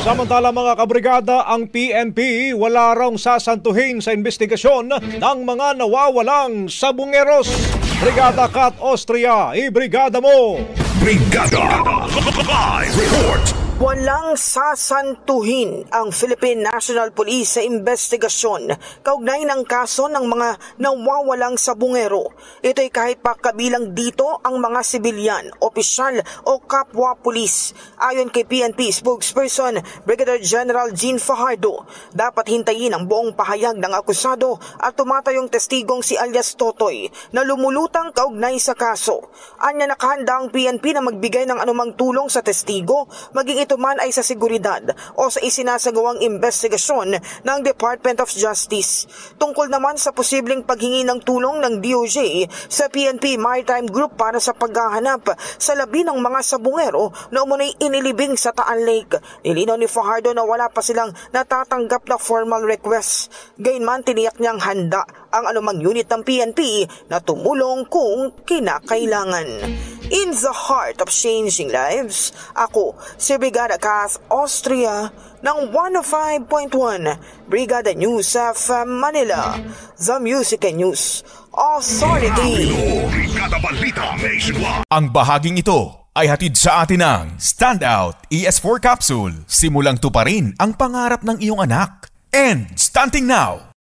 Samantala mga kabrigada, ang PNP wala raw sasantuhin sa investigasyon ng mga nawawalang sabungeros. Brigada Kat Austria, ibrigada mo! Brigada Live Report! Walang sasantuhin ang Philippine National Police sa investigasyon kaugnay ng kaso ng mga nawawalang sabungero. Ito'y kahit pa kabilang dito ang mga sibilyan, opisyal o kapwa pulis. Ayon kay PNP spokesperson Brigadier General Jean Fajardo, dapat hintayin ang buong pahayag ng akusado at tumatayong testigong si alias Totoy na lumulutang kaugnay sa kaso. Anya nakahanda ang PNP na magbigay ng anumang tulong sa testigo, maging ito man ay sa seguridad o sa isinasagawang investigasyon ng Department of Justice. Tungkol naman sa posibleng paghingi ng tulong ng DOJ sa PNP Maritime Group para sa paghahanap sa labi ng mga sabungero na umunay inilibing sa Taal Lake, nilinaw ni Fajardo na wala pa silang natatanggap na formal request. Gayunman, tiniyak niyang handa ang anumang unit ng PNP na tumulong kung kinakailangan. In the heart of changing lives, ako si Brigada Kat Austria ng 105.1 Brigada News of Manila, the Music and News Authority. Brigada Balita Nationwide. Ang bahaging ito ay hatid sa atin ng Standout ES4 Capsule. Simulang tuparin ang pangarap ng iyong anak. And stunting now,